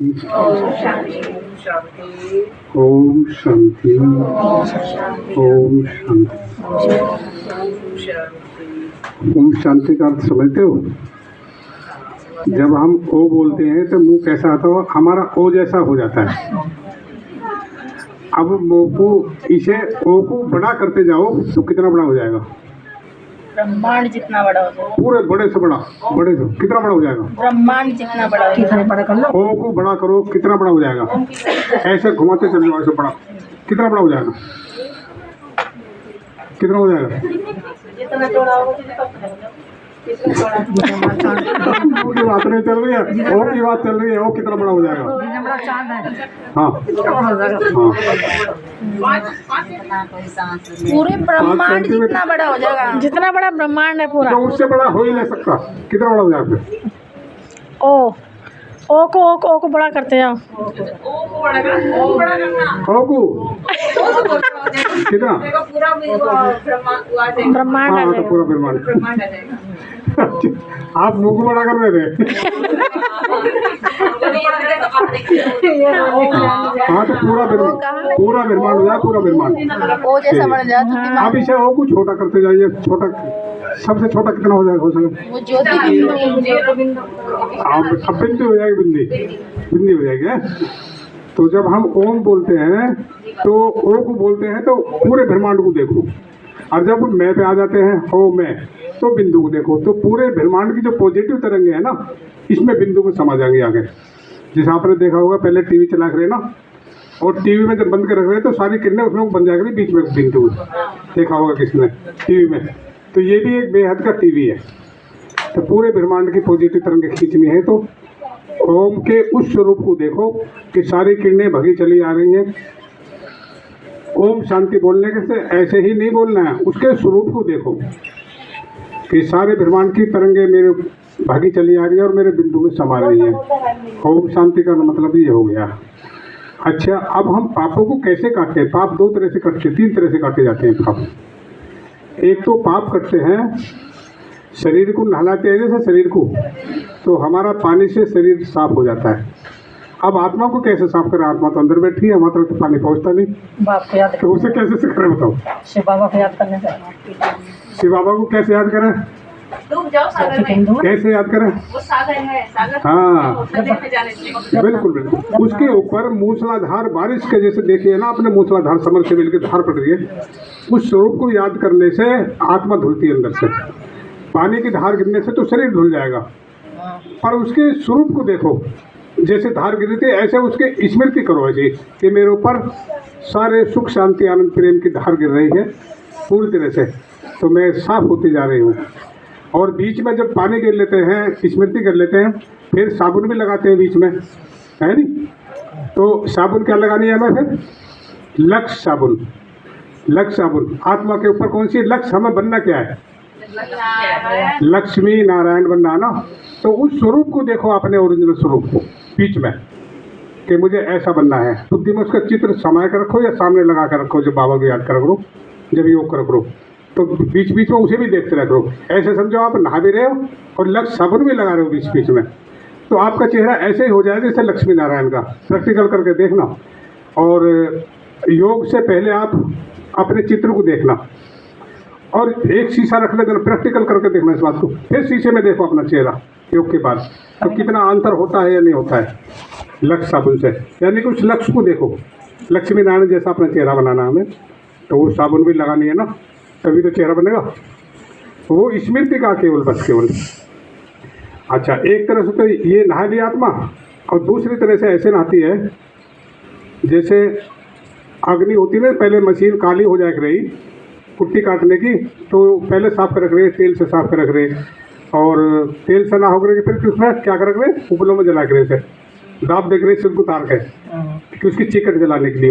ओम शांति। ओम शांति। ओम शांति। ओम शांति का अर्थ समझते हो? जब हम ओ बोलते हैं तो मुंह कैसा आता हो? हमारा ओ जैसा हो जाता है। अब इसे ओ को बड़ा करते जाओ तो कितना बड़ा हो जाएगा? ब्रह्मांड जितना बड़ा हो जाएगा। पूरे बड़े से बड़ा, बड़े से कितना बड़ा हो जाएगा? ब्रह्मांड जितना बड़ा हो जाएगा। ओ को बड़ा करो, कितना बड़ा हो जाएगा? ऐसे घुमाते चल जाओ, ऐसे बड़ा, कितना बड़ा हो जाएगा? कितना हो जाएगा? जितना चौड़ा होगा की बात नहीं चल रही है, ओ की बात चल रही है। ओ कितना बड़ा हो जाएगा? हाँ पूरे ब्रह्मांड जितना बड़ा हो जाएगा। जितना बड़ा ब्रह्मांड है पूरा, तो उससे बड़ा हो ही नहीं सकता। कितना बड़ा हो जाएगा? ओ को बड़ा करते जाओ। ओ को कितना? ब्रह्मांड हाँ तो पूरा ब्रह्मांड। आप मुंह को बड़ा कर रहे थे। हाँ तो पूरा ब्रह्मांड हो जाए, पूरा ब्रह्मांड ओ जैसा बढ़ जाए। आप इसे ओ को छोटा करते जाइए। छोटा, सबसे छोटा कितना हो जाएगा? हो सके वो ज्योति अब बिंदी हो जाएगी, बिंदी हो जाएगी। तो जब हम ओम बोलते हैं तो ओ को बोलते हैं तो पूरे ब्रह्मांड को देखो, और जब मैं पे आ जाते हैं ओ मैं, तो बिंदु को देखो। तो पूरे ब्रह्मांड की जो पॉजिटिव तरंगे है ना, इसमें बिंदु को समा जाएंगे आगे। जैसे आपने देखा होगा, पहले टीवी चला कर ना, और टीवी में जब बंद कर रख रहे तो सारी किरणें उसमें बन जाएगी बीच में बिंदु। देखा होगा किसने टीवी में? तो ये भी एक बेहद का टीवी है। तो पूरे ब्रह्मांड की पॉजिटिव तरंगे खींचनी है तो ओम के उस स्वरूप को देखो कि सारी किरणें भगी चली आ रही हैं। ओम शांति बोलने के से ऐसे ही नहीं बोलना है, उसके स्वरूप को देखो कि सारे ब्रह्मांड की तरंगे मेरे भागी चली आ रही है और मेरे बिंदु में समा रही है। ओम शांति का मतलब ये हो गया। अच्छा, अब हम पापों को कैसे काटते हैं? पाप दो तरह से कटते हैं, तीन तरह से काटे जाते हैं पाप। एक तो पाप कटते हैं शरीर को नहलाते हैं, जैसे शरीर को, तो हमारा पानी से शरीर साफ हो जाता है। अब आत्मा को कैसे साफ करें? आत्मा तो अंदर बैठी है, हमारे तो पानी पहुंचता नहीं, बाप को याद तो उसे कैसे से करें बताओ? शिव बाबा को याद करने से। शिव बाबा को कैसे याद करें? कैसे याद करें? वो सागर है, सागर। हाँ बिल्कुल बिल्कुल। उसके ऊपर मूसलाधार बारिश के जैसे देखिए ना, अपने मूसलाधार समरसेबल की धार पड़ रही है, उस स्वरूप को याद करने से आत्मा धुलती है अंदर से। पानी की धार गिरने से तो शरीर धुल जाएगा, पर उसके स्वरूप को देखो, जैसे धार गिरी थी ऐसे उसके स्मृति करो ऐसे कि मेरे ऊपर सारे सुख शांति आनंद प्रेम की धार गिर रही है पूरी तरह से, तो मैं साफ होती जा रही हूँ। और बीच में जब पानी गिर लेते हैं, स्मृति कर लेते हैं, फिर साबुन भी लगाते हैं बीच में, है नहीं? तो साबुन क्या लगानी है हमें फिर? लक्ष्य साबुन। लक्ष्य साबुन आत्मा के ऊपर कौन सी? लक्ष्य हमें बनना क्या है? लक्ष्मी नारायण बनना ना। तो उस स्वरूप को देखो, अपने ओरिजिनल स्वरूप को बीच में, कि मुझे ऐसा बनना है। बुद्धि में उसका चित्र समाये कर रखो या सामने लगा कर रखो, जब बाबा को याद कर करो, जब योग कर करो, तो बीच बीच में उसे भी देखते रह करो। ऐसे समझो आप नहा भी रहे हो और लक्ष्य साबुन भी लगा रहे हो बीच बीच में, तो आपका चेहरा ऐसे ही हो जाए जैसे लक्ष्मी नारायण का। प्रैक्टिकल करके देखना, और योग से पहले आप अपने चित्र को देखना, और एक शीशा रख लेना, प्रैक्टिकल करके देखना इस बात को। फिर शीशे में देखो अपना चेहरा योग के बाद, तो कितना अंतर होता है या नहीं होता है लक्ष्य साबुन से। यानी कि उस लक्ष्य को देखो, लक्ष्मी नारायण जैसा अपना चेहरा बनाना हमें, तो वो साबुन भी लगानी है ना, तभी तो चेहरा बनेगा। वो स्मृति का केवल, बस केवल। अच्छा, एक तरह से तो ये नहा लिया आत्मा, और दूसरी तरह से ऐसे नहाती है जैसे अग्नि होती है ना, पहले मशीन काली हो जाए रही कुट्टी काटने की, तो पहले साफ कर रख रहे, तेल से साफ कर रख रहे, और तेल से ना हो रहे फिर उसमें क्या कर रख रहे? उपलों में जला कर रहे, दाब देख रहे सिर को उतार के कि उसकी चिकट जलाने के लिए।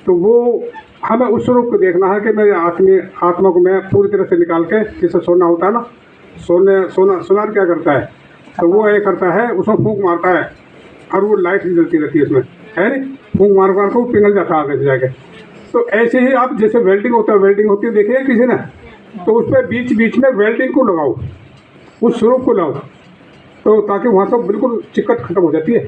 तो वो हमें उस स्वरूप को देखना है कि मेरे आत्मा को मैं पूरी तरह से निकाल के, जैसे सोना होता है ना, सोनार क्या करता है? तो वो ये करता है, उसमें फूंक मारता है और वो लाइट जलती रहती है उसमें, है नहीं? फूंक मार मार को पिघल जाता है आगे से जाके। तो ऐसे ही आप, जैसे वेल्डिंग होता है, वेल्डिंग होती है देखिए किसी ने, तो उस पर बीच बीच में वेल्डिंग को लगाओ, उस स्वरूप को लाओ, तो ताकि वहाँ सब बिल्कुल चिकट खत्म हो जाती है।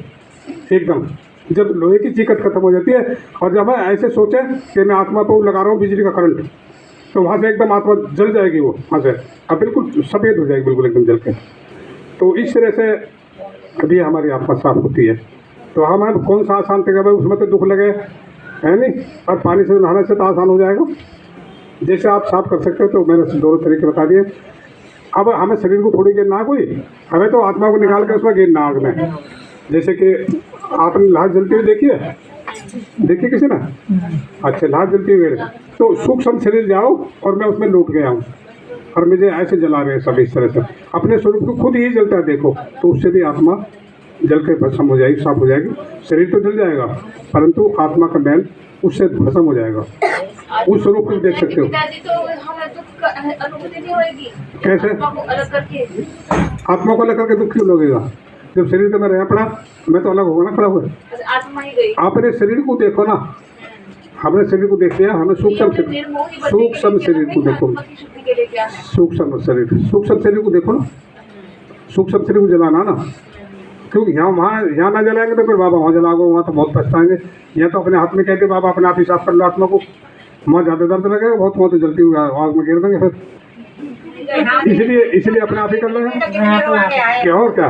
एकदम। जब लोहे की चिकट खत्म हो जाती है और जब मैं ऐसे सोचे कि मैं आत्मा पर लगा रहा हूँ बिजली का करंट, तो वहाँ से एकदम आत्मा जल जाएगी, वो वहाँ से अब बिल्कुल सफ़ेद हो जाएगी, बिल्कुल एकदम जल के। तो इस तरह से अभी हमारी आत्मा साफ होती है। तो हम कौन सा आसान तरीका भाई, उसमें तो दुख लगे है नहीं, और पानी से नहाने से तो आसान हो जाएगा। जैसे आप साफ कर सकते हो, तो मैंने दोनों तरीके बता दिए। अब हमें शरीर को थोड़ी गिरना है, कोई हमें तो आत्मा को निकाल के उसमें गिरना आग में। जैसे कि आपने लाश जलती हुई देखिए किसी ने, अच्छा लाश जलती हुई, तो सूक्ष्म शरीर जाओ और मैं उसमें लूट गया हूँ और मुझे ऐसे जला रहे हैं सब इस तरह से, अपने स्वरूप को खुद ही जलता है देखो, तो उससे भी आत्मा जल के भस्म हो जाएगी, साफ हो जाएगी। शरीर तो जल जाएगा परंतु आत्मा का मैल उससे भस्म हो जाएगा। उस स्वरूप को देख सकते हो। पिताजी तो हमें दुख का अनुभूति नहीं होगी। कैसे? आत्मा को अलग करके। आत्मा को लेकर के दुख क्यों लगेगा? जब शरीर तो मैं रह पड़ा, मैं तो अलग होगा ना खड़ा हुआ। आत्मा ही गई। आपने शरीर को देखो ना, हमने शरीर को देख लिया, हमें सूक्ष्म शरीर को देखो, सूक्ष्म शरीर को देखो ना, सूक्ष्म शरीर को जलाना ना, क्योंकि यहाँ ना जलाएंगे तो फिर बाबा वहाँ जलाओगे, वहाँ तो बहुत पछताएंगे। यहाँ तो अपने हाथ में कहते बाबा अपने आप ही साफ कर लो आत्मा को, वहाँ ज़्यादा दर्द लगेगा बहुत, वहाँ तो जलती हुई आग में गिर देंगे फिर। इसलिए अपने आप ही कर लेंगे क्या, और क्या।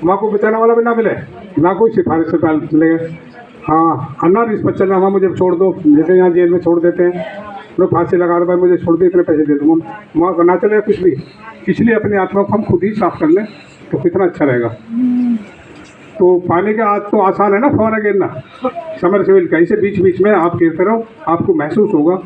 माँ को बचाने वाला भी ना मिले, ना कोई सिफारिश से चलेगा। हाँ अन्ना इस पर चलना, वहाँ मुझे छोड़ दो, जैसे यहाँ जेल में छोड़ देते हैं, लोग फांसी लगा रहे भाई मुझे छोड़ दे, इतने पैसे दे दूँ, माँ को ना चले कुछ भी। इसलिए अपनी आत्मा को हम खुद ही साफ कर लें तो कितना अच्छा रहेगा। तो पानी का आज तो आसान है ना फौरन गिरना, समर सेविल का, इसे बीच बीच में आप गिरते रहो, आपको महसूस होगा।